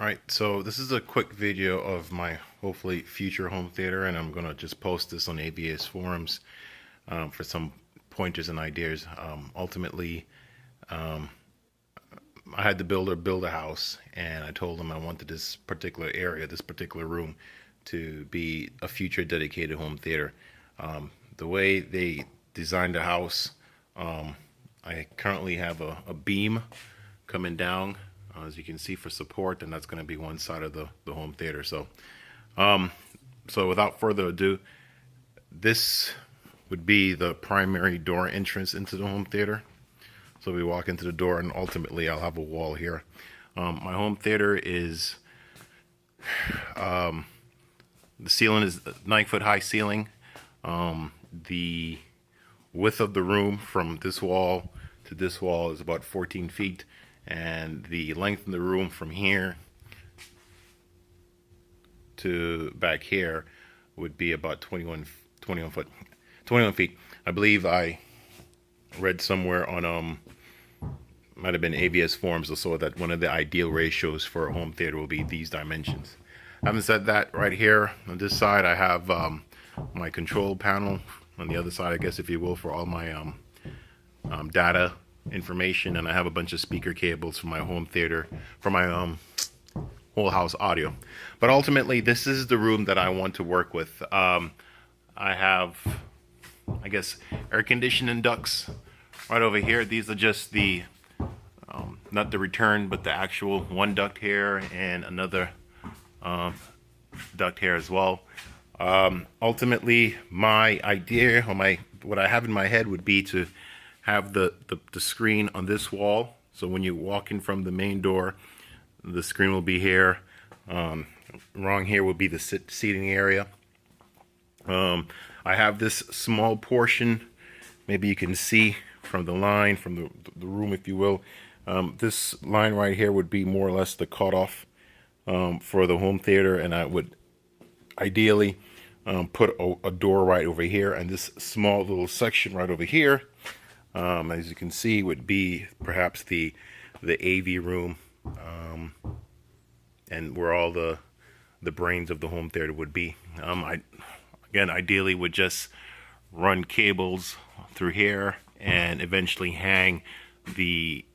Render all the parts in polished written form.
Alright, so this is a quick video of my hopefully future home theater, and I'm going to just post this on AVS forums for some pointers and ideas. Ultimately, I had the builder build a house, and I told him I wanted this particular area, this particular room, to be a future dedicated home theater. The way they designed the house, I currently have a beam coming down, as you can see, for support, and that's going to be one side of the home theater. So without further ado, this would be the primary door entrance into the home theater. So we walk into the door, and ultimately I'll have a wall here. My home theater is, the ceiling is 9-foot high ceiling. The width of the room from this wall to this wall is about 14 feet. And the length of the room from here to back here would be about 21 feet. I believe I read somewhere on might have been AVS forums or so that one of the ideal ratios for a home theater will be these dimensions. Having said that, right here on this side I have my control panel. On the other side, I guess, if you will, for all my data information, and I have a bunch of speaker cables for my home theater, for my whole house audio. But ultimately, this is the room that I want to work with. I have, I guess, air conditioning ducts right over here. These are just the not the return, but the actual one duct here and another duct here as well. Ultimately, my idea, or what I have in my head, would be to have the screen on this wall. So when you walk in from the main door, the screen will be here. Wrong here will be the seating area. I have this small portion, maybe you can see from the line, from the room, if you will. This line right here would be more or less the cutoff for the home theater, and I would ideally put a door right over here, and this small little section right over here, as you can see, would be perhaps the AV room, and where all the brains of the home theater would be. Again, ideally would just run cables through here and eventually hang the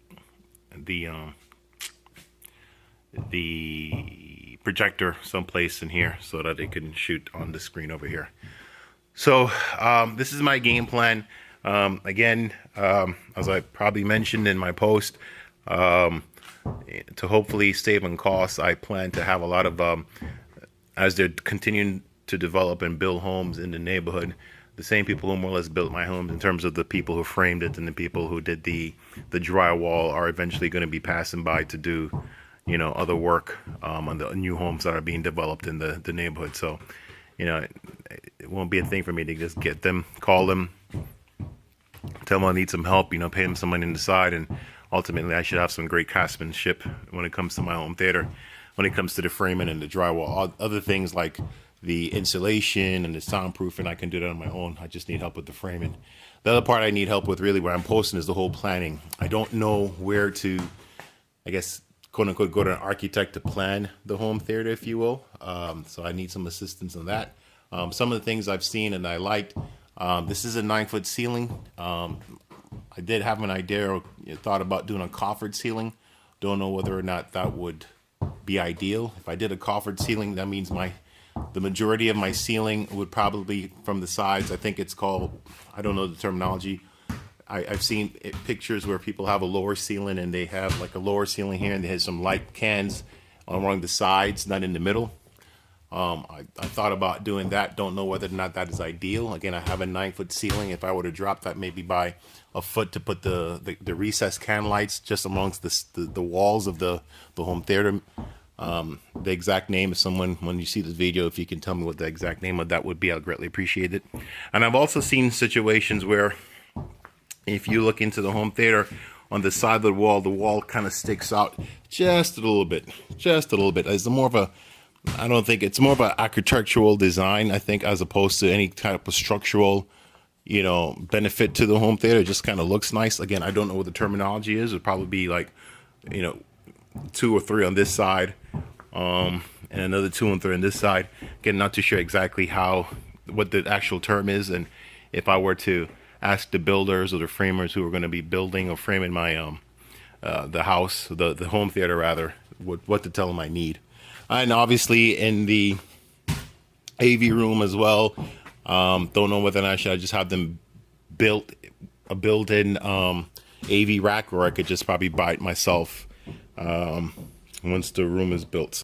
projector someplace in here so that it can shoot on the screen over here. So this is my game plan. Again, as I probably mentioned in my post, to hopefully save on costs, I plan to have a lot of, as they're continuing to develop and build homes in the neighborhood, the same people who more or less built my homes, in terms of the people who framed it and the people who did the drywall, are eventually going to be passing by to do, other work on the new homes that are being developed in the neighborhood. So, it won't be a thing for me to just get them, call them, tell them I need some help, pay them some money on the side, and ultimately I should have some great craftsmanship when it comes to my home theater, when it comes to the framing and the drywall. Other things like the insulation and the soundproofing, I can do that on my own. I just need help with the framing. The other part I need help with, really, where I'm posting, is the whole planning. I don't know where to, I guess, quote unquote, go to an architect to plan the home theater, if you will. So I need some assistance on that. Some of the things I've seen and I liked, this is a 9-foot ceiling. I did have an idea, or thought about doing a coffered ceiling. Don't know whether or not that would be ideal. If I did a coffered ceiling, that means the majority of my ceiling would probably be from the sides. I think it's called, I don't know the terminology. I've seen pictures where people have a lower ceiling, and they have like a lower ceiling here, and they have some light cans along the sides, not in the middle. I thought about doing that. Don't know whether or not that is ideal. Again, I have a 9-foot ceiling. If I were to drop that maybe by a foot to put the recessed can lights just amongst the walls of the home theater. The exact name, if someone, when you see this video, if you can tell me what the exact name of that would be, I'll greatly appreciate it. And I've also seen situations where, if you look into the home theater, on the side of the wall kind of sticks out just a little bit. It's more of a, I don't think, it's more of an architectural design, I think, as opposed to any type of structural, benefit to the home theater. It just kind of looks nice. Again, I don't know what the terminology is. It'd probably be like, 2 or 3 on this side, and another 2 and 3 on this side. Again, not too sure exactly what the actual term is, and if I were to ask the builders or the framers who are going to be building or framing my the house, the home theater rather, what to tell them I need. And obviously in the AV room as well. Don't know whether or not I should just have them built a built-in AV rack, or I could just probably buy it myself once the room is built.